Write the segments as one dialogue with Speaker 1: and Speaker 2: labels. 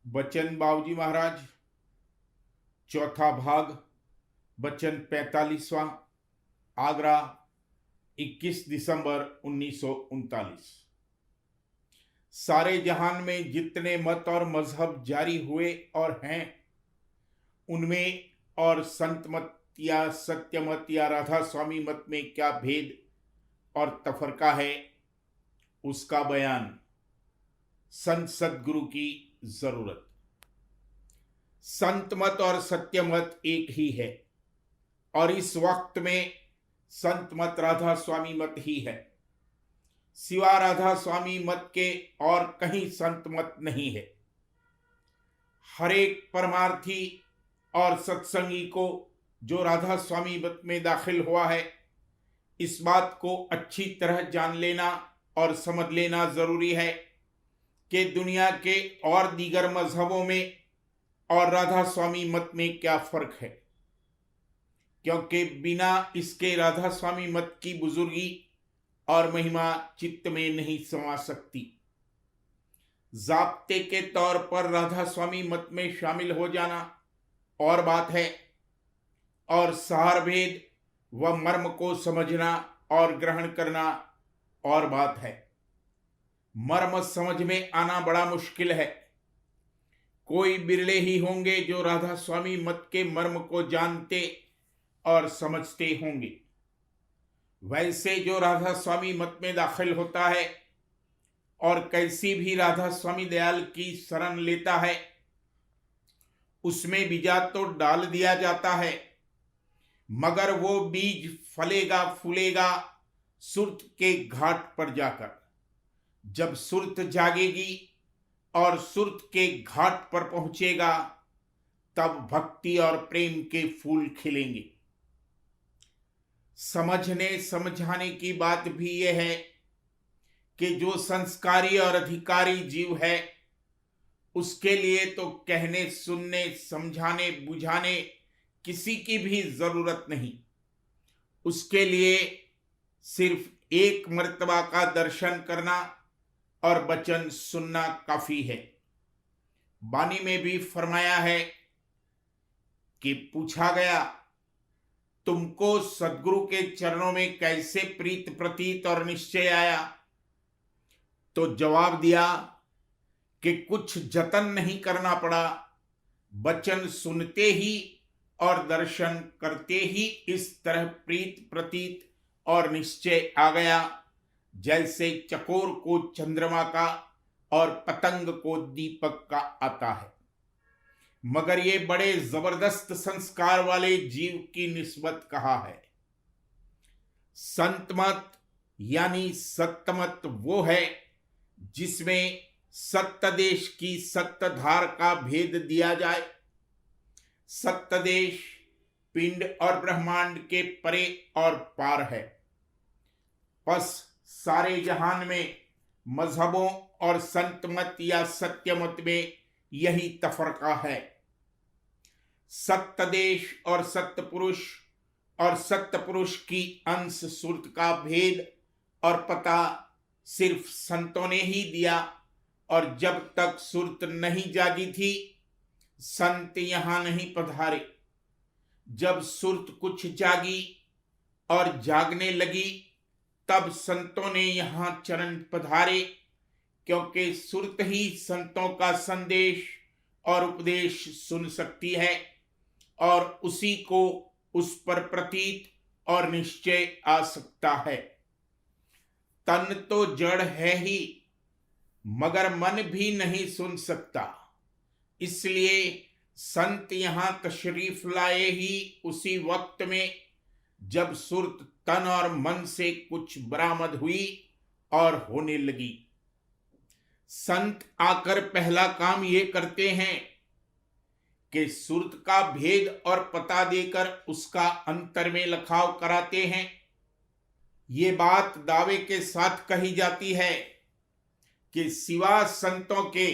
Speaker 1: बच्चन बाबूजी महाराज, चौथा भाग, बच्चन 45वां, आगरा, 21 दिसंबर 1939। सारे जहान में जितने मत और मजहब जारी हुए और हैं, उनमें और संत मत या सत्य मत या राधा स्वामी मत में क्या भेद और तफरका है, उसका बयान संत सदगुरु की जरूरत। संत मत और सत्य मत एक ही है और इस वक्त में संत मत राधा स्वामी मत ही है। सिवा राधा स्वामी मत के और कहीं संत मत नहीं है। हर एक परमार्थी और सत्संगी को जो राधा स्वामी मत में दाखिल हुआ है, इस बात को अच्छी तरह जान लेना और समझ लेना जरूरी है कि दुनिया के और दीगर मजहबों में और राधा स्वामी मत में क्या फर्क है, क्योंकि बिना इसके राधा स्वामी मत की बुजुर्गी और महिमा चित्त में नहीं समा सकती। जाब्ते के तौर पर राधा स्वामी मत में शामिल हो जाना और बात है, और सार भेद व मर्म को समझना और ग्रहण करना और बात है। मर्म समझ में आना बड़ा मुश्किल है। कोई बिरले ही होंगे जो राधा स्वामी मत के मर्म को जानते और समझते होंगे। वैसे जो राधा स्वामी मत में दाखिल होता है और कैसी भी राधा स्वामी दयाल की शरण लेता है, उसमें बीजा तो डाल दिया जाता है, मगर वो बीज फलेगा फूलेगा सुरत के घाट पर जाकर। जब सुरत जागेगी और सुरत के घाट पर पहुंचेगा, तब भक्ति और प्रेम के फूल खिलेंगे। समझने समझाने की बात भी यह है कि जो संस्कारी और अधिकारी जीव है, उसके लिए तो कहने सुनने समझाने बुझाने किसी की भी जरूरत नहीं। उसके लिए सिर्फ एक मर्तबा का दर्शन करना और वचन सुनना काफी है। बानी में भी फरमाया है कि पूछा गया, तुमको सदगुरु के चरणों में कैसे प्रीत प्रतीत और निश्चय आया? तो जवाब दिया कि कुछ जतन नहीं करना पड़ा, वचन सुनते ही और दर्शन करते ही इस तरह प्रीत प्रतीत और निश्चय आ गया, जैसे चकोर को चंद्रमा का और पतंग को दीपक का आता है। मगर ये बड़े जबरदस्त संस्कार वाले जीव की निस्बत कहा है। संत मत यानी सत्यमत वो है जिसमें सत्य देश की सत्य धार का भेद दिया जाए। सत्य देश पिंड और ब्रह्मांड के परे और पार है। बस सारे जहान में मजहबों और संत मत या सत्य मत में यही तफरका है। सत्य देश और सत्य पुरुष की अंश सुरत का भेद और पता सिर्फ संतों ने ही दिया, और जब तक सुरत नहीं जागी थी, संत यहां नहीं पधारे। जब सुरत कुछ जागी और जागने लगी, तब संतों ने यहां चरण पधारे, क्योंकि सुरत ही संतों का संदेश और उपदेश सुन सकती है और उसी को उस पर प्रतीत और निश्चय आ सकता है। तन तो जड़ है ही, मगर मन भी नहीं सुन सकता। इसलिए संत यहां तशरीफ लाए ही उसी वक्त में जब सुरत तन और मन से कुछ बरामद हुई और होने लगी। संत आकर पहला काम ये करते हैं कि सुरत का भेद और पता देकर उसका अंतर में लखाव कराते हैं। ये बात दावे के साथ कही जाती है कि सिवा संतों के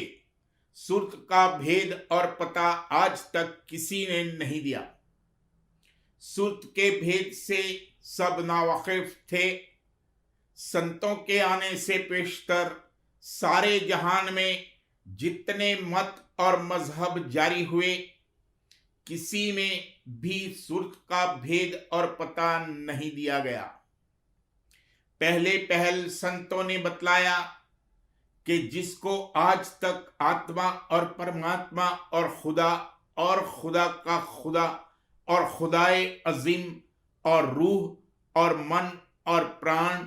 Speaker 1: सुरत का भेद और पता आज तक किसी ने नहीं दिया। सुरत के भेद से सब नावाकिफ थे। संतों के आने से पेशतर सारे जहान में जितने मत और मजहब जारी हुए, किसी में भी सुर्त का भेद और पता नहीं दिया गया। पहले पहल संतों ने बतलाया कि जिसको आज तक आत्मा और परमात्मा और खुदा का खुदा और खुदाए अजीम और रूह और मन और प्राण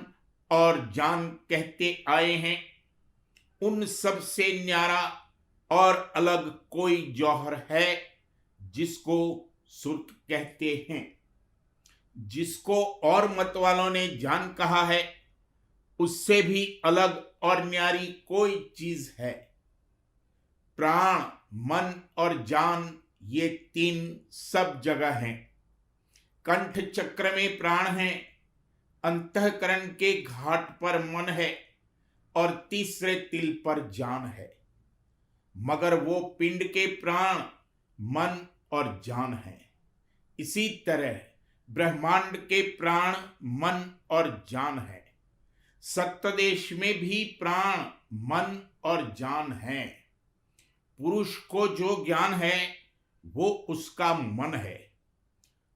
Speaker 1: और जान कहते आए हैं, उन सब से न्यारा और अलग कोई जौहर है जिसको सुर्त कहते हैं, जिसको और मत वालों ने जान कहा है, उससे भी अलग और न्यारी कोई चीज है। प्राण, मन और जान ये तीन सब जगह हैं। कंठ चक्र में प्राण है, अंतःकरण के घाट पर मन है और तीसरे तिल पर जान है। मगर वो पिंड के प्राण, मन और जान है। इसी तरह ब्रह्मांड के प्राण, मन और जान है। सप्तदेश में भी प्राण, मन और जान है। पुरुष को जो ज्ञान है वो उसका मन है।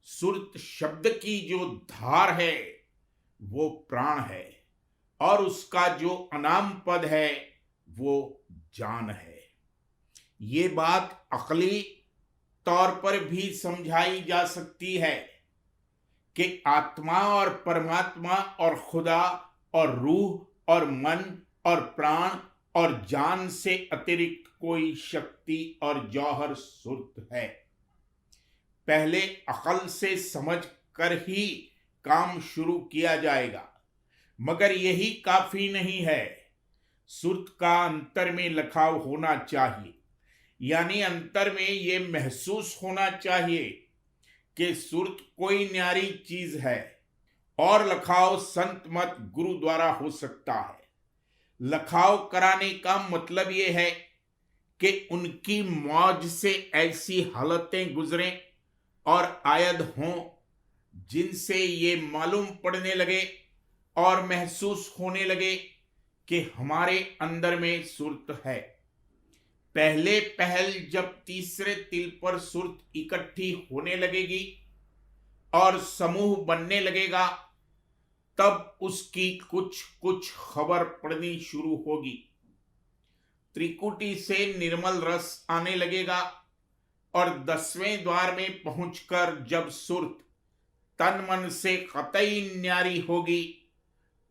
Speaker 1: सुरत शब्द की जो धार है वो प्राण है और उसका जो अनाम पद है वो जान है। ये बात अकली तौर पर भी समझाई जा सकती है कि आत्मा और परमात्मा और खुदा और रूह और मन और प्राण और जान से अतिरिक्त कोई शक्ति और जौहर सुर्त है। पहले अकल से समझ कर ही काम शुरू किया जाएगा, मगर यही काफी नहीं है। सुर्त का अंतर में लखाव होना चाहिए, यानी अंतर में ये महसूस होना चाहिए कि सुर्त कोई न्यारी चीज है और लखाव संत मत गुरु द्वारा हो सकता है। लखाव कराने का मतलब ये है कि उनकी मौज से ऐसी हालतें गुजरें और आयद हों जिनसे ये मालूम पड़ने लगे और महसूस होने लगे कि हमारे अंदर में सुर्त है। पहले पहल जब तीसरे तिल पर सुर्त इकट्ठी होने लगेगी और समूह बनने लगेगा, तब उसकी कुछ कुछ खबर पड़नी शुरू होगी। त्रिकुटी से निर्मल रस आने लगेगा और 10वें द्वार में पहुंचकर जब सुर्त तन मन से कतई न्यारी होगी,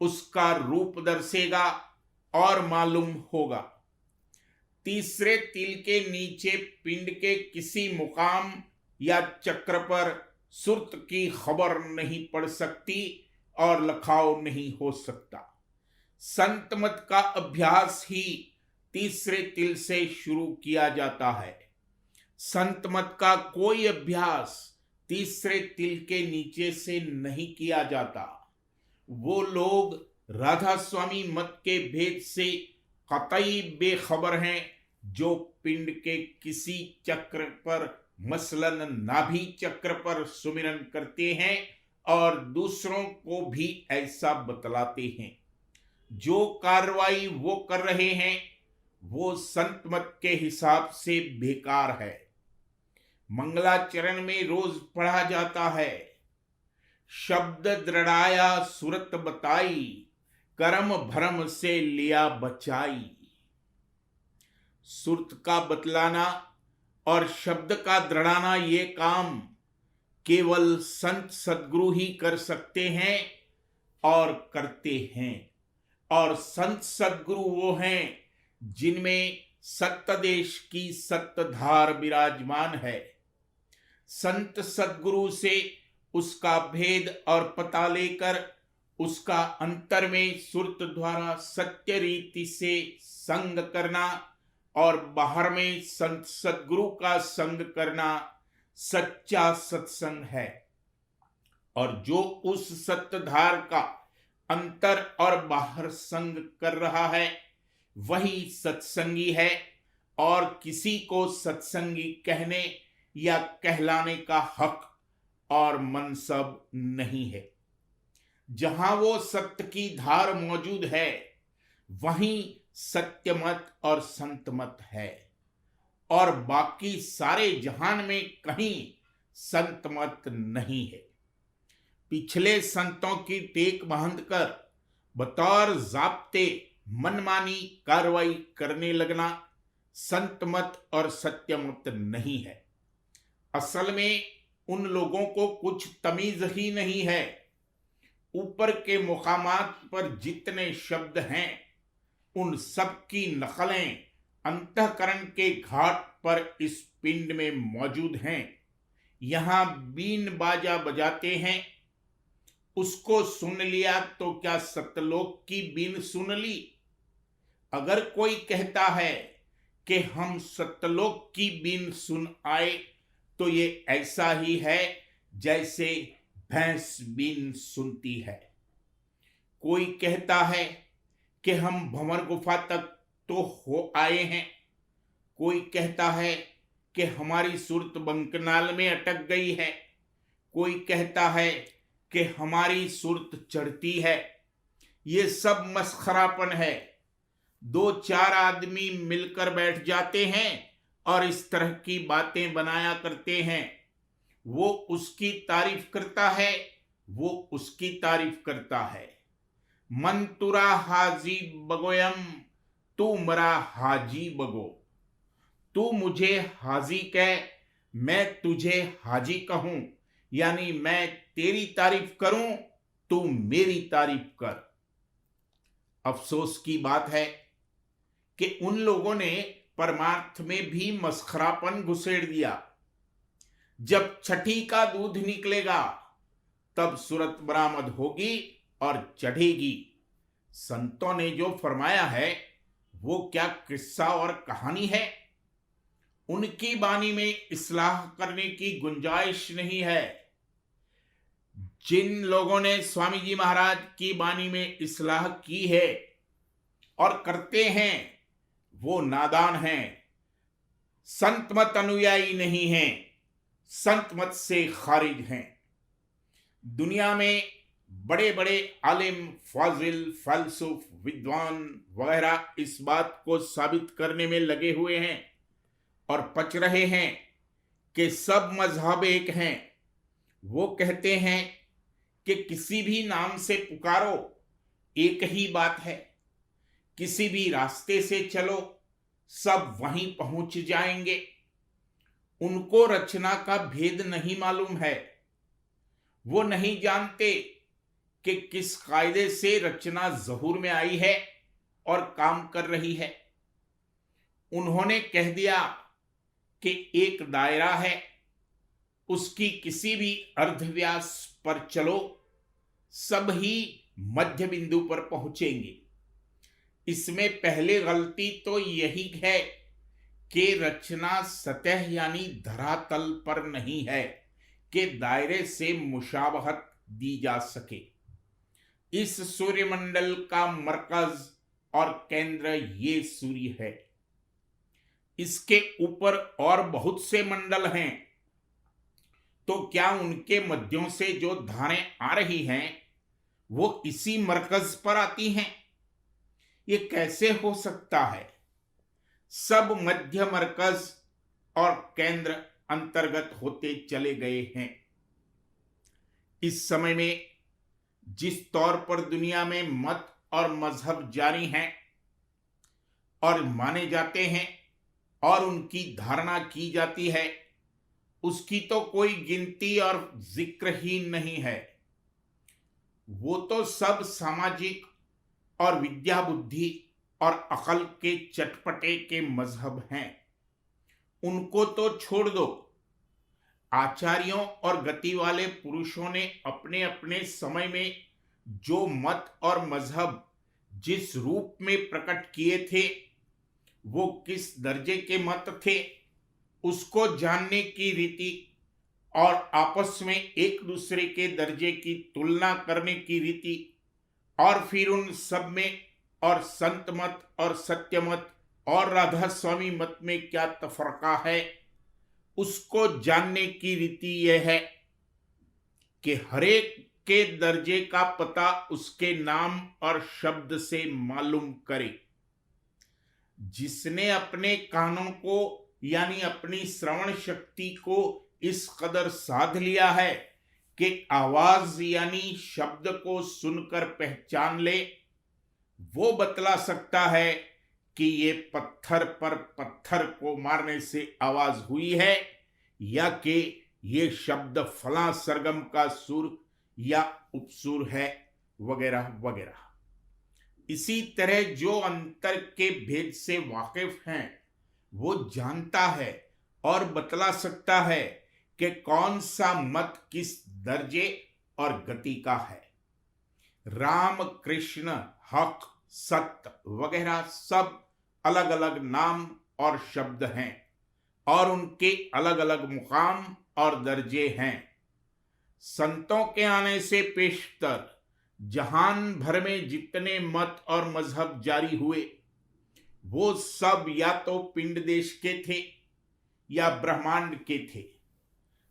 Speaker 1: उसका रूप दर्शेगा और मालूम होगा। तीसरे तिल के नीचे पिंड के किसी मुकाम या चक्र पर सुर्त की खबर नहीं पड़ सकती और लखाव नहीं हो सकता। संत मत का अभ्यास ही तीसरे तिल से शुरू किया जाता है। संत मत का कोई अभ्यास तीसरे तिल के नीचे से नहीं किया जाता। वो लोग राधा स्वामी मत के भेद से कतई बेखबर हैं जो पिंड के किसी चक्र पर, मसलन नाभि चक्र पर सुमिरन करते हैं और दूसरों को भी ऐसा बतलाते हैं। जो कार्रवाई वो कर रहे हैं वो संत मत के हिसाब से बेकार है। मंगलाचरण में रोज पढ़ा जाता है, शब्द दृढ़ाया सुरत बताई, कर्म भरम से लिया बचाई। सुरत का बतलाना और शब्द का दृढ़ाना ये काम केवल संत सद्गुरु ही कर सकते हैं और करते हैं। और संत सद्गुरु वो हैं जिनमें सत्तदेश की सत्तधार विराजमान है। संत सद्गुरु से उसका भेद और पता लेकर उसका अंतर में सुरत द्वारा सत्य रीति से संग करना और बाहर में संत सद्गुरु का संग करना सच्चा सत्संग है। और जो उस सत्तधार का अंतर और बाहर संग कर रहा है वही सत्संगी है और किसी को सत्संगी कहने या कहलाने का हक और मनसब नहीं है। जहां वो सत्य की धार मौजूद है वहीं सत्य मत और संत मत है, और बाकी सारे जहान में कहीं संत मत नहीं है। पिछले संतों की टेक बांधकर बतौर जाब्ते मनमानी कार्रवाई करने लगना संत मत और सत्य मत नहीं है। असल में उन लोगों को कुछ तमीज ही नहीं है। ऊपर के मुकामात पर जितने शब्द हैं उन सब की नकलें अंतःकरण के घाट पर इस पिंड में मौजूद हैं। यहां बीन बाजा बजाते हैं, उसको सुन लिया तो क्या सतलोक की बीन सुन ली? अगर कोई कहता है कि हम सतलोक की बीन सुन आए तो ये ऐसा ही है जैसे भैंस बीन सुनती है। कोई कहता है कि हम भंवर गुफा तक तो हो आए हैं, कोई कहता है कि हमारी सुरत बंकनाल में अटक गई है, कोई कहता है कि हमारी सुरत चढ़ती है। ये सब मस्खरापन है। दो चार आदमी मिलकर बैठ जाते हैं और इस तरह की बातें बनाया करते हैं। वो उसकी तारीफ करता है, वो उसकी तारीफ करता है। मन तुरा हाजी बगोयम, तू मरा हाजी बगो। तू मुझे हाजी कह, मैं तुझे हाजी कहूं, यानी मैं तेरी तारीफ करूं, तू मेरी तारीफ कर। अफसोस की बात है कि उन लोगों ने परमार्थ में भी मस्खरापन घुसेड़ दिया। जब छठी का दूध निकलेगा तब सूरत बरामद होगी और चढ़ेगी। संतों ने जो फरमाया है वो क्या किस्सा और कहानी है? उनकी बानी में इस्लाह करने की गुंजाइश नहीं है। जिन लोगों ने स्वामी जी महाराज की बानी में इस्लाह की है और करते हैं वो नादान हैं, संत मत अनुयायी नहीं हैं, संत मत से खारिज हैं। दुनिया में बड़े बड़े आलिम, फाजिल, फलसुफ, विद्वान वगैरह इस बात को साबित करने में लगे हुए हैं और पच रहे हैं कि सब मजहब एक हैं। वो कहते हैं कि किसी भी नाम से पुकारो एक ही बात है, किसी भी रास्ते से चलो सब वहीं पहुंच जाएंगे। उनको रचना का भेद नहीं मालूम है। वो नहीं जानते कि किस कायदे से रचना ज़हूर में आई है और काम कर रही है। उन्होंने कह दिया कि एक दायरा है, उसकी किसी भी अर्धव्यास पर चलो, सब ही मध्य बिंदु पर पहुंचेंगे। इसमें पहले गलती तो यही है कि रचना सतह यानी धरातल पर नहीं है कि दायरे से मुशाबहत दी जा सके। इस सूर्यमंडल का मरकज और केंद्र ये सूर्य है। इसके ऊपर और बहुत से मंडल हैं, तो क्या उनके मध्यों से जो धारें आ रही हैं वो इसी मरकज पर आती हैं? ये कैसे हो सकता है? सब मध्य, मरकज और केंद्र अंतर्गत होते चले गए हैं। इस समय में जिस तौर पर दुनिया में मत और मजहब जारी हैं और माने जाते हैं और उनकी धारणा की जाती है, उसकी तो कोई गिनती और जिक्र ही नहीं है। वो तो सब सामाजिक और विद्या बुद्धि और अकल के चटपटे के मजहब हैं। उनको तो छोड़ दो। आचार्यों और गति वाले पुरुषों ने अपने अपने समय में जो मत और मजहब जिस रूप में प्रकट किए थे, वो किस दर्जे के मत थे, उसको जानने की रीति और आपस में एक दूसरे के दर्जे की तुलना करने की रीति, और फिर उन सब में और संत मत और सत्य मत और राधा स्वामी मत में क्या तफरका है, उसको जानने की रीति यह है कि हरेक के दर्जे का पता उसके नाम और शब्द से मालूम करे। जिसने अपने कानों को यानी अपनी श्रवण शक्ति को इस कदर साध लिया है कि आवाज यानी शब्द को सुनकर पहचान ले, वो बतला सकता है कि ये पत्थर पर पत्थर को मारने से आवाज हुई है या कि ये शब्द फला सरगम का सुर या उपसुर है, वगैरह वगैरह। इसी तरह जो अंतर के भेद से वाकिफ हैं वो जानता है और बतला सकता है कि कौन सा मत किस दर्जे और गति का है। राम, कृष्ण, हक, सत्य वगैरह सब अलग अलग नाम और शब्द हैं और उनके अलग अलग मुकाम और दर्जे हैं। संतों के आने से पेशतर जहान भर में जितने मत और मजहब जारी हुए वो सब या तो पिंड देश के थे या ब्रह्मांड के थे।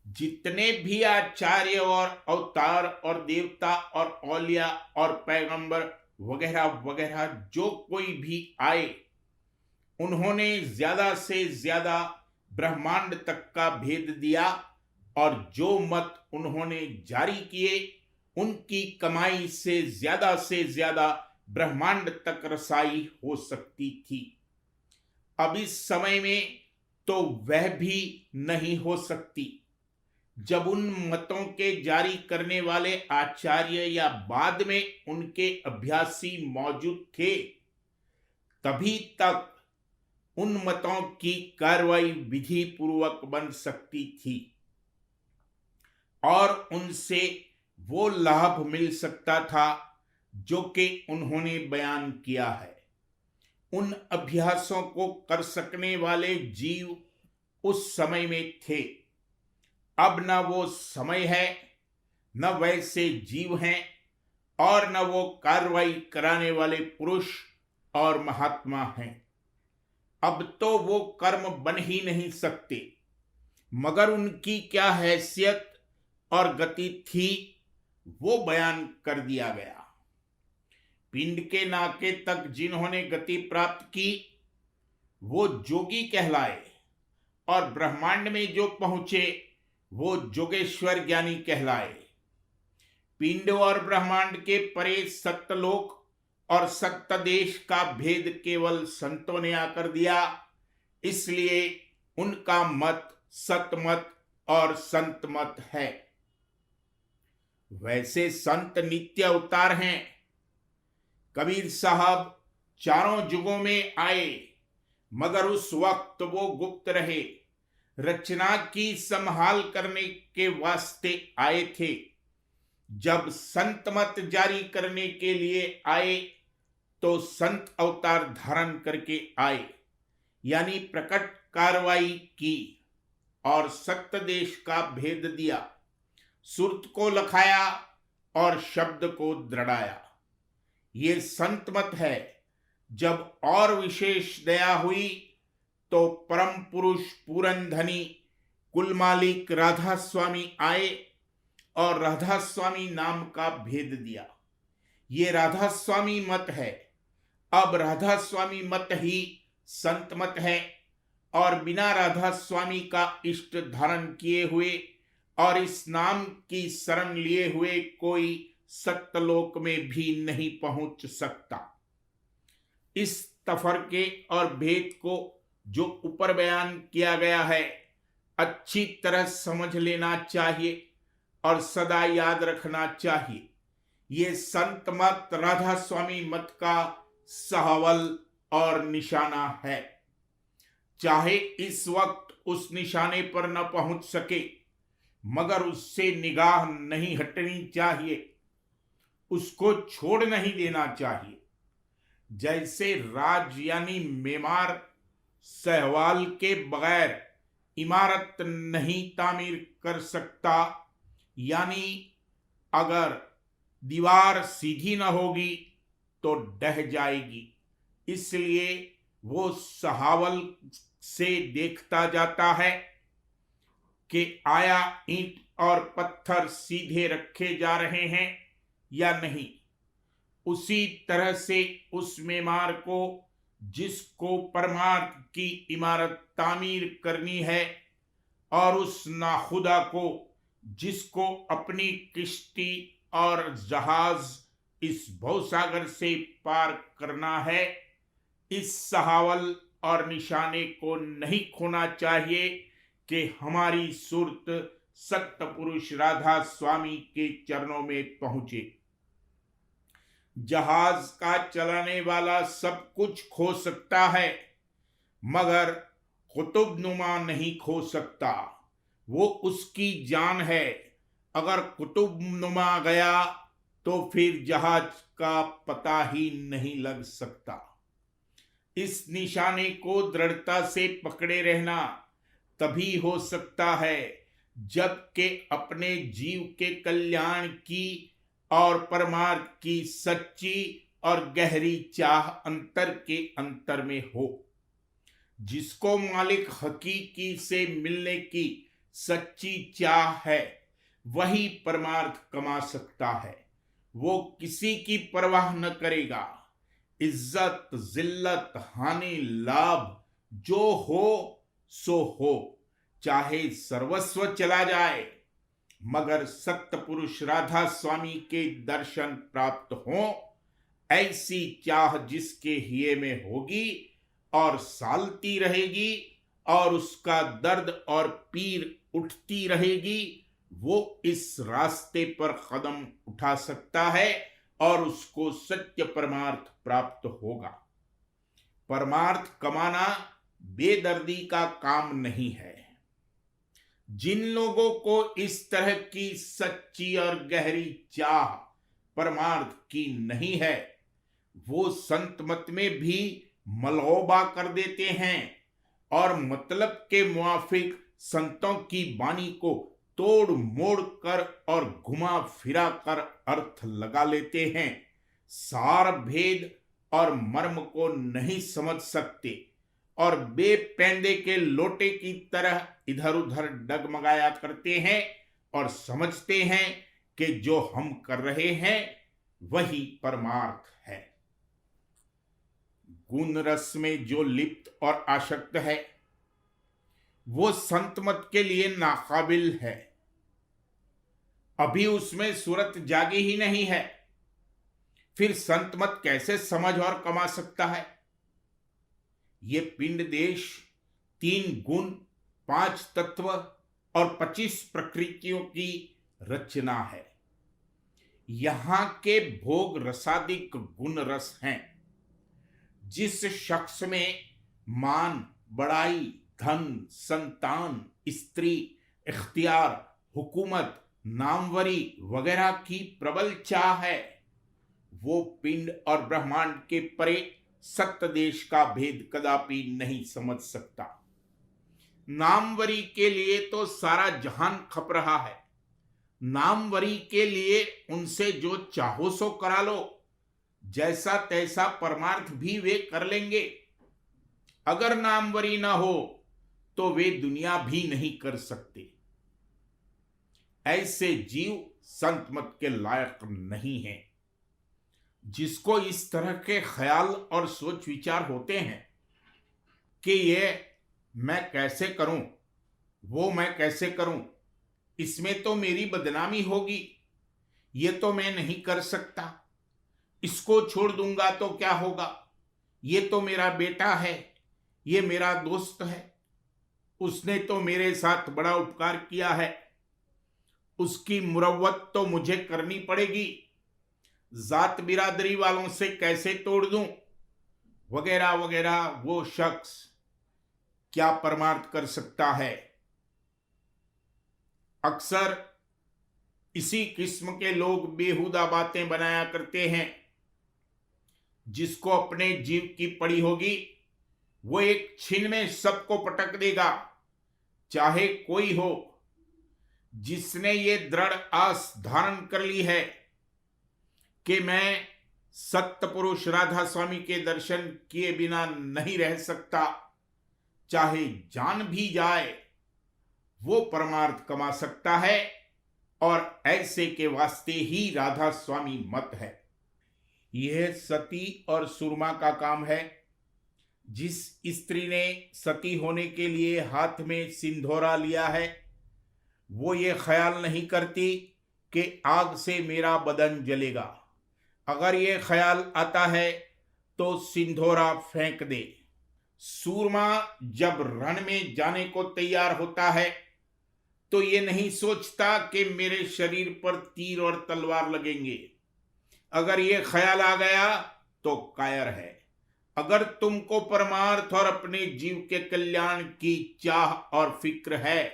Speaker 1: जितने भी आचार्य और अवतार और देवता और औलिया और पैगंबर वगैरह वगैरह जो कोई भी आए, उन्होंने ज्यादा से ज्यादा ब्रह्मांड तक का भेद दिया और जो मत उन्होंने जारी किए उनकी कमाई से ज्यादा ब्रह्मांड तक रसाई हो सकती थी। अब इस समय में तो वह भी नहीं हो सकती। जब उन मतों के जारी करने वाले आचार्य या बाद में उनके अभ्यासी मौजूद थे, तभी तक उन मतों की कार्रवाई विधि पूर्वक बन सकती थी और उनसे वो लाभ मिल सकता था जो कि उन्होंने बयान किया है। उन अभ्यासों को कर सकने वाले जीव उस समय में थे। अब न वो समय है, न वैसे जीव हैं और न वो कार्रवाई कराने वाले पुरुष और महात्मा हैं। अब तो वो कर्म बन ही नहीं सकते, मगर उनकी क्या हैसियत और गति थी वो बयान कर दिया गया। पिंड के नाके तक जिन्होंने गति प्राप्त की वो जोगी कहलाए और ब्रह्मांड में जो पहुंचे वो जोगेश्वर ज्ञानी कहलाए। पिंड और ब्रह्मांड के परे सत्यलोक और सत्य देश का भेद केवल संतों ने आकर दिया, इसलिए उनका मत सतमत और संत मत है। वैसे संत नित्य अवतार हैं। कबीर साहब चारों युगों में आए, मगर उस वक्त वो गुप्त रहे। रचना की संभाल करने के वास्ते आए थे। जब संत मत जारी करने के लिए आए तो संत अवतार धारण करके आए, यानी प्रकट कार्रवाई की और सत्य देश का भेद दिया, सुरत को लखाया और शब्द को दृढ़ाया। ये संत मत है। जब और विशेष दया हुई तो परम पुरुष पूरन धनी कुल मालिक राधा स्वामी आए और राधा स्वामी नाम का भेद दिया। ये राधा स्वामी मत है। अब राधा स्वामी मत ही संत मत है और बिना राधा स्वामी का इष्ट धारण किए हुए और इस नाम की शरण लिए हुए कोई सत्यलोक में भी नहीं पहुंच सकता। इस तफरके और भेद को जो ऊपर बयान किया गया है अच्छी तरह समझ लेना चाहिए और सदा याद रखना चाहिए। ये संत मत राधा स्वामी मत का सहवल और निशाना है। चाहे इस वक्त उस निशाने पर न पहुंच सके, मगर उससे निगाह नहीं हटनी चाहिए, उसको छोड़ नहीं देना चाहिए। जैसे राज यानी मेमार सहवाल के बगैर इमारत नहीं तामीर कर सकता, यानी अगर दीवार सीधी न होगी तो ढह जाएगी। इसलिए वो सहावल से देखता जाता है कि आया ईंट और पत्थर सीधे रखे जा रहे हैं या नहीं। उसी तरह से उस मेमार को जिसको परमार्थ की इमारत तामीर करनी है, और उस नाखुदा को जिसको अपनी किश्ती और जहाज इस भवसागर से पार करना है, इस सहावल और निशाने को नहीं खोना चाहिए कि हमारी सूरत सत्य पुरुष राधा स्वामी के चरणों में पहुंचे। जहाज का चलाने वाला सब कुछ खो सकता है, मगर कुतुबनुमा नहीं खो सकता। वो उसकी जान है। अगर कुतुबनुमा गया तो फिर जहाज का पता ही नहीं लग सकता। इस निशाने को दृढ़ता से पकड़े रहना तभी हो सकता है जबकि अपने जीव के कल्याण की और परमार्थ की सच्ची और गहरी चाह अंतर के अंतर में हो। जिसको मालिक हकीकी से मिलने की सच्ची चाह है, वही परमार्थ कमा सकता है। वो किसी की परवाह न करेगा। इज्जत, जिल्लत, हानि, लाभ जो हो सो हो, चाहे सर्वस्व चला जाए, मगर सत्य पुरुष राधा स्वामी के दर्शन प्राप्त हों, ऐसी चाह जिसके हिये में होगी और सालती रहेगी और उसका दर्द और पीर उठती रहेगी, वो इस रास्ते पर कदम उठा सकता है और उसको सत्य परमार्थ प्राप्त होगा। परमार्थ कमाना बेदर्दी का काम नहीं है। जिन लोगों को इस तरह की सच्ची और गहरी चाह परमार्थ की नहीं है, वो संत मत में भी मलगोबा कर देते हैं और मतलब के मुआफिक संतों की वाणी को तोड़ मोड़ कर और घुमा फिरा कर अर्थ लगा लेते हैं। सार भेद और मर्म को नहीं समझ सकते और बेपेंदे के लोटे की तरह इधर उधर डगमगाया करते हैं और समझते हैं कि जो हम कर रहे हैं वही परमार्थ है। गुण रस में जो लिप्त और आसक्त है, वो संत मत के लिए नाकाबिल है। अभी उसमें सूरत जागी ही नहीं है, फिर संत मत कैसे समझ और कमा सकता है? ये पिंड देश 3 गुण, 5 तत्व और 25 प्रकृतियों की रचना है। यहां के भोग रसादिक गुण रस हैं। जिस शख्स में मान, बड़ाई, धन, संतान, स्त्री, इख्तियार, हुकूमत, नामवरी वगैरह की प्रबल चाह है, वो पिंड और ब्रह्मांड के परे सत्य देश का भेद कदापि नहीं समझ सकता। नामवरी के लिए तो सारा जहान खप रहा है। नामवरी के लिए उनसे जो चाहो सो करा लो, जैसा तैसा परमार्थ भी वे कर लेंगे। अगर नामवरी ना हो तो वे दुनिया भी नहीं कर सकते। ऐसे जीव संत मत के लायक नहीं हैं। जिसको इस तरह के ख्याल और सोच विचार होते हैं कि ये मैं कैसे करूं, वो मैं कैसे करूं, इसमें तो मेरी बदनामी होगी, ये तो मैं नहीं कर सकता, इसको छोड़ दूंगा तो क्या होगा, ये तो मेरा बेटा है, ये मेरा दोस्त है, उसने तो मेरे साथ बड़ा उपकार किया है, उसकी मुरव्वत तो मुझे करनी पड़ेगी, जात बिरादरी वालों से कैसे तोड़ दूं, वगैरह वगैरह। वो शख्स क्या परमार्थ कर सकता है? अक्सर इसी किस्म के लोग बेहुदा बातें बनाया करते हैं। जिसको अपने जीव की पड़ी होगी, वो एक छिन में सबको पटक देगा, चाहे कोई हो। जिसने ये दृढ़ आस धारण कर ली है कि मैं सत्य पुरुष राधा स्वामी के दर्शन किए बिना नहीं रह सकता, चाहे जान भी जाए, वो परमार्थ कमा सकता है। और ऐसे के वास्ते ही राधा स्वामी मत है। यह सती और सुरमा का काम है जिस स्त्री ने सती होने के लिए हाथ में सिंदूरा लिया है, वो ये ख्याल नहीं करती कि आग से मेरा बदन जलेगा। अगर ये ख्याल आता है तो सिंदूरा फेंक दे। सूरमा जब रण में जाने को तैयार होता है तो ये नहीं सोचता कि मेरे शरीर पर तीर और तलवार लगेंगे। अगर ये ख्याल आ गया तो कायर है। अगर तुमको परमार्थ और अपने जीव के कल्याण की चाह और फिक्र है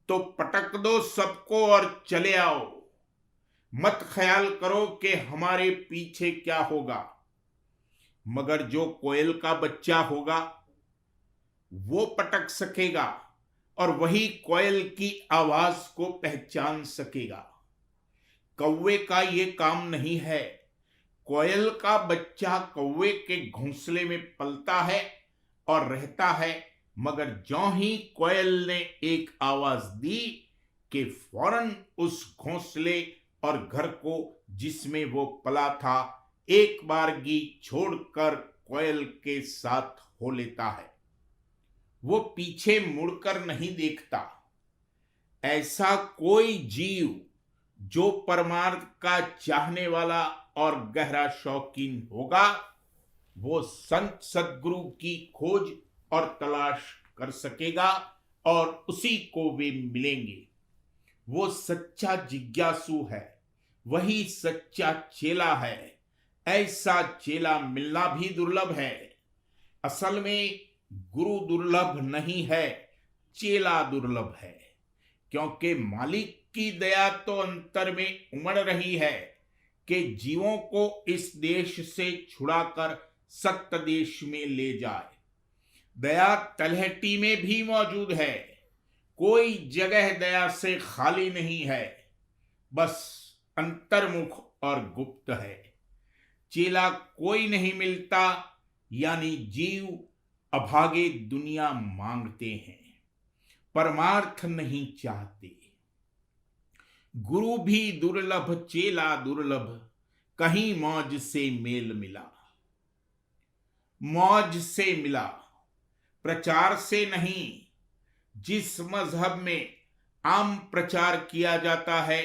Speaker 1: तो पटक दो सबको और चले आओ। मत ख्याल करो कि हमारे पीछे क्या होगा। मगर जो कोयल का बच्चा होगा वो पटक सकेगा और वही कोयल की आवाज को पहचान सकेगा। कौवे का ये काम नहीं है। कोयल का बच्चा कौवे के घोंसले में पलता है और रहता है, मगर ज्यों ही कोयल ने एक आवाज दी कि फौरन उस घोंसले और घर को जिसमें वो पला था एक बारगी छोड़कर कोयल के साथ हो लेता है। वो पीछे मुड़कर नहीं देखता। ऐसा कोई जीव जो परमार्थ का चाहने वाला और गहरा शौकीन होगा, वो संत सद्गुरु की खोज और तलाश कर सकेगा और उसी को वे मिलेंगे। वो सच्चा जिज्ञासु है, वही सच्चा चेला है। ऐसा चेला मिलना भी दुर्लभ है। असल में गुरु दुर्लभ नहीं है, चेला दुर्लभ है, क्योंकि मालिक की दया तो अंतर में उमड़ रही है कि जीवों को इस देश से छुड़ाकर सत्य देश में ले जाए। दया तलहटी में भी मौजूद है। कोई जगह दया से खाली नहीं है, बस अंतर्मुख और गुप्त है। चेला कोई नहीं मिलता, यानी जीव अभागे दुनिया मांगते हैं, परमार्थ नहीं चाहते। गुरु भी दुर्लभ, चेला दुर्लभ, कहीं मौज से मेल मिला। मौज से मिला, प्रचार से नहीं। जिस मजहब में आम प्रचार किया जाता है,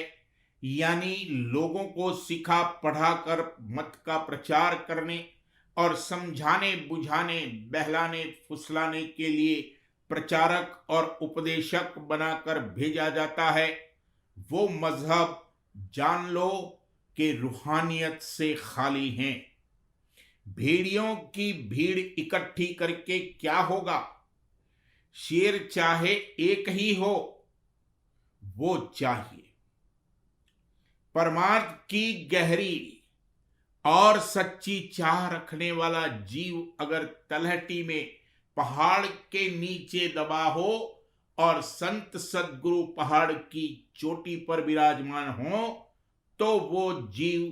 Speaker 1: यानी लोगों को सिखा पढ़ाकर मत का प्रचार करने और समझाने बुझाने बहलाने फुसलाने के लिए प्रचारक और उपदेशक बनाकर भेजा जाता है, वो मजहब जान लो कि रूहानियत से खाली हैं। भेड़ियों की भीड़ इकट्ठी करके क्या होगा? शेर चाहे एक ही हो, वो चाहिए। परमार्थ की गहरी और सच्ची चाह रखने वाला जीव अगर तलहटी में पहाड़ के नीचे दबा हो और संत सद्गुरु पहाड़ की चोटी पर विराजमान हो, तो वो जीव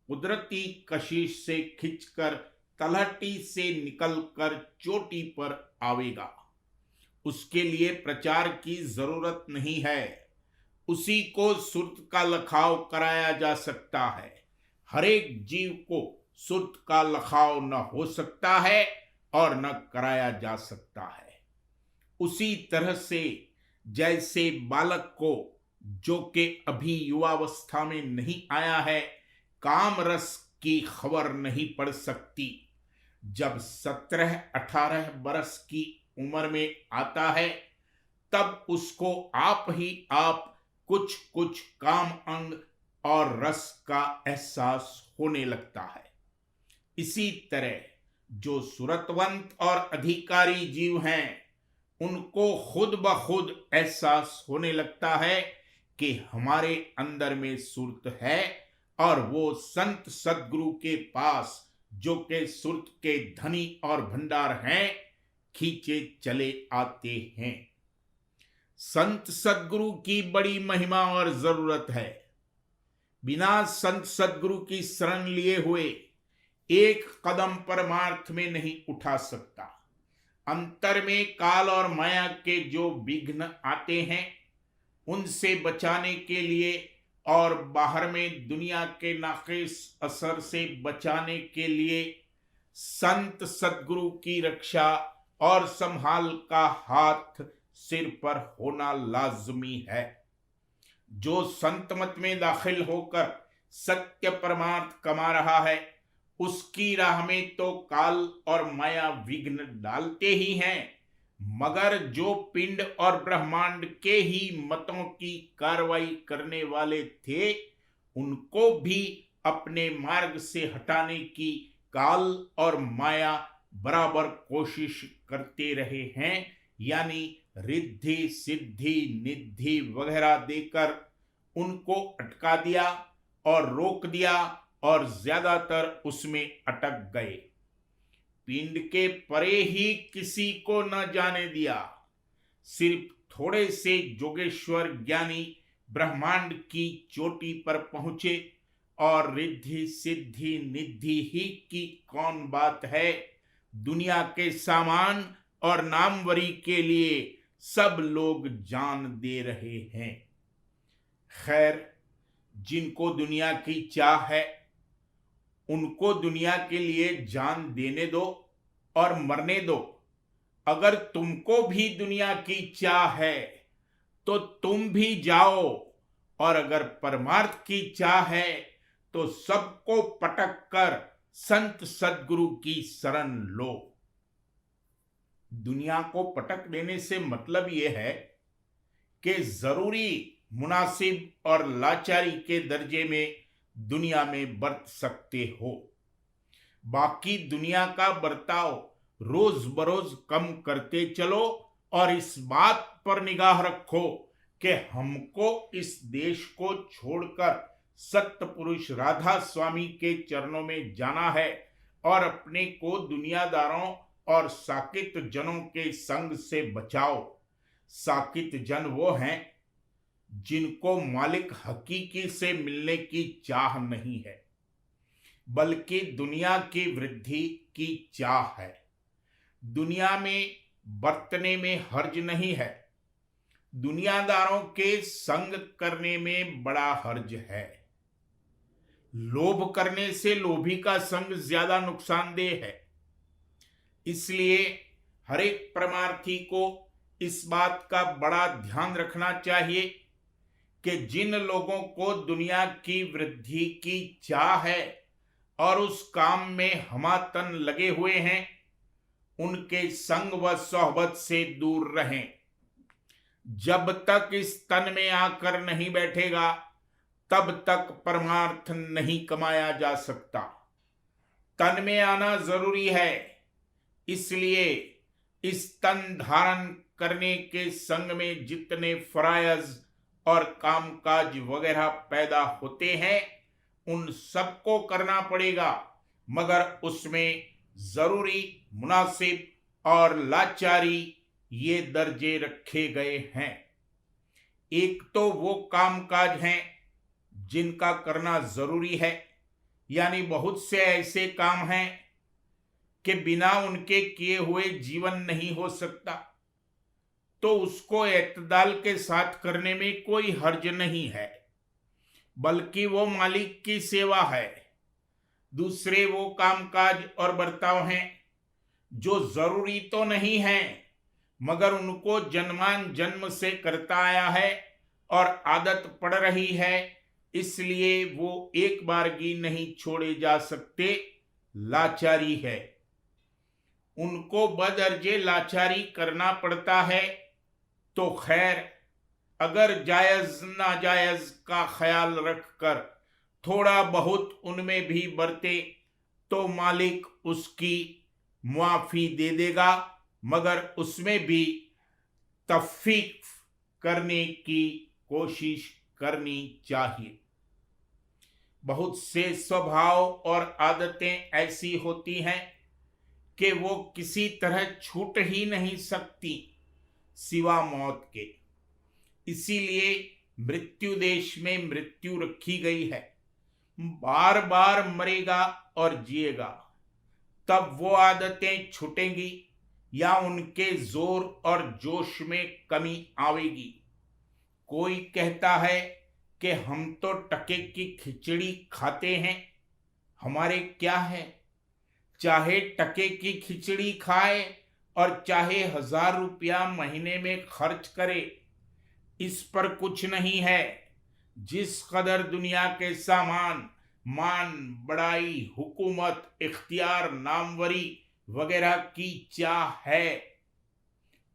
Speaker 1: कुदरती कशिश से खिंचकर तलहटी से निकलकर चोटी पर आवेगा। उसके लिए प्रचार की जरूरत नहीं है। उसी को सुर्त का लखाव कराया जा सकता है। हरेक जीव को सुर्त का लखाव न हो सकता है और न कराया जा सकता है। उसी तरह से जैसे बालक को, जो कि अभी युवावस्था में नहीं आया है, काम रस की खबर नहीं पड़ सकती, जब 17-18 बरस की उम्र में आता है तब उसको आप ही आप कुछ कुछ काम अंग और रस का एहसास होने लगता है। इसी तरह जो सुरतवंत और अधिकारी जीव हैं, उनको खुद ब खुद एहसास होने लगता है कि हमारे अंदर में सुरत है और वो संत सद्गुरु के पास, जो के सुरत के धनी और भंडार हैं, खींचे चले आते हैं। संत सद्गुरु की बड़ी महिमा और जरूरत है। बिना संत सद्गुरु की शरण लिए हुए एक कदम परमार्थ में नहीं उठा सकता। अंतर में काल और माया के जो विघ्न आते हैं, उनसे बचाने के लिए और बाहर में दुनिया के नाक़िस असर से बचाने के लिए संत सद्गुरु की रक्षा और संभाल का हाथ सिर पर होना लाजमी है। जो संत मत में दाखिल होकर सत्य परमार्थ कमा रहा है, उसकी राह में तो काल और माया विघ्न डालते ही हैं, मगर जो पिंड और ब्रह्मांड के ही मतों की कार्रवाई करने वाले थे, उनको भी अपने मार्ग से हटाने की काल और माया बराबर कोशिश करते रहे हैं। यानी रिद्धि सिद्धि निद्धि वगैरह देकर उनको अटका दिया और रोक दिया और ज्यादातर उसमें अटक गए। पिंड के परे ही किसी को न जाने दिया। सिर्फ थोड़े से जोगेश्वर ज्ञानी ब्रह्मांड की चोटी पर पहुंचे और रिद्धि सिद्धि निद्धि ही की कौन बात है, दुनिया के सामान और नामवरी के लिए सब लोग जान दे रहे हैं। खैर, जिनको दुनिया की चाह है उनको दुनिया के लिए जान देने दो और मरने दो। अगर तुमको भी दुनिया की चाह है तो तुम भी जाओ, और अगर परमार्थ की चाह है तो सबको पटक कर संत सद्गुरु की शरण लो। दुनिया को पटक देने से मतलब यह है कि जरूरी, मुनासिब और लाचारी के दर्जे में दुनिया में बरत सकते हो। बाकी दुनिया का बर्ताव रोज बरोज कम करते चलो और इस बात पर निगाह रखो कि हमको इस देश को छोड़कर सत्य पुरुष राधा स्वामी के चरणों में जाना है, और अपने को दुनियादारों और साकित जनों के संग से बचाओ। साकित जन वो हैं जिनको मालिक हकीकी से मिलने की चाह नहीं है, बल्कि दुनिया की वृद्धि की चाह है। दुनिया में बरतने में हर्ज नहीं है, दुनियादारों के संग करने में बड़ा हर्ज है। लोभ करने से लोभी का संग ज्यादा नुकसानदेह है। इसलिए हर एक परमार्थी को इस बात का बड़ा ध्यान रखना चाहिए कि जिन लोगों को दुनिया की वृद्धि की चाह है और उस काम में हमातन लगे हुए हैं, उनके संग व सोहबत से दूर रहें। जब तक इस तन में आकर नहीं बैठेगा, तब तक परमार्थ नहीं कमाया जा सकता। तन में आना जरूरी है, इसलिए इस तन धारण करने के संग में जितने फरायज और कामकाज वगैरह पैदा होते हैं, उन सबको करना पड़ेगा, मगर उसमें जरूरी, मुनासिब और लाचारी ये दर्जे रखे गए हैं। एक तो वो कामकाज हैं जिनका करना जरूरी है, यानी बहुत से ऐसे काम हैं कि बिना उनके किए हुए जीवन नहीं हो सकता, तो उसको एतदाल के साथ करने में कोई हर्ज नहीं है, बल्कि वो मालिक की सेवा है। दूसरे वो कामकाज और बर्ताव हैं जो जरूरी तो नहीं हैं, मगर उनको जन्मान जन्म से करता आया है और आदत पड़ रही है, इसलिए वो एक बारगी नहीं छोड़े जा सकते। लाचारी है, उनको बदर्जे लाचारी करना पड़ता है। तो खैर, अगर जायज नाजायज का ख्याल रखकर थोड़ा बहुत उनमें भी बरते तो मालिक उसकी मुआफी दे देगा, मगर उसमें भी तफीक करने की कोशिश करनी चाहिए। बहुत से स्वभाव और आदतें ऐसी होती हैं कि वो किसी तरह छूट ही नहीं सकती सिवा मौत के। इसीलिए मृत्यु देश में मृत्यु रखी गई है। बार बार मरेगा और जिएगा, तब वो आदतें छूटेंगी या उनके जोर और जोश में कमी आवेगी। कोई कहता है कि हम तो टके की खिचड़ी खाते हैं, हमारे क्या है, चाहे टके की खिचड़ी खाए और चाहे 1,000 रुपया महीने में खर्च करे, इस पर कुछ नहीं है। जिस कदर दुनिया के सामान, मान, बड़ाई, हुकूमत, इख्तियार, नामवरी वगैरह की चाह है,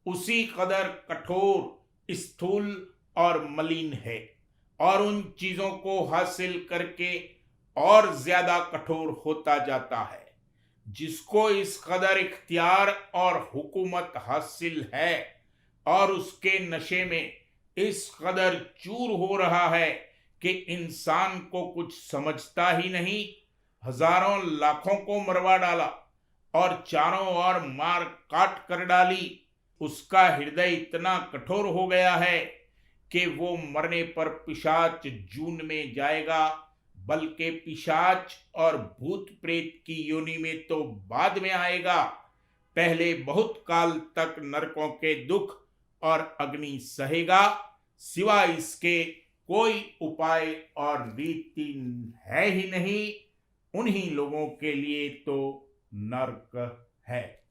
Speaker 1: उसी कदर कठोर, स्थूल और मलिन है, और उन चीजों को हासिल करके और ज्यादा कठोर होता जाता है। जिसको इस कदर इख्तियार और हुकूमत हासिल है और उसके नशे में इस कदर चूर हो रहा है कि इंसान को कुछ समझता ही नहीं, हजारों लाखों को मरवा डाला और चारों ओर मार काट कर डाली। उसका हृदय इतना कठोर हो गया है कि वो मरने पर पिशाच जून में जाएगा, बल्कि पिशाच और भूत प्रेत की योनि में तो बाद में आएगा। पहले बहुत काल तक नरकों के दुख और अग्नि सहेगा। सिवाय इसके कोई उपाय और रीति है ही नहीं। उन्हीं लोगों के लिए तो नर्क है।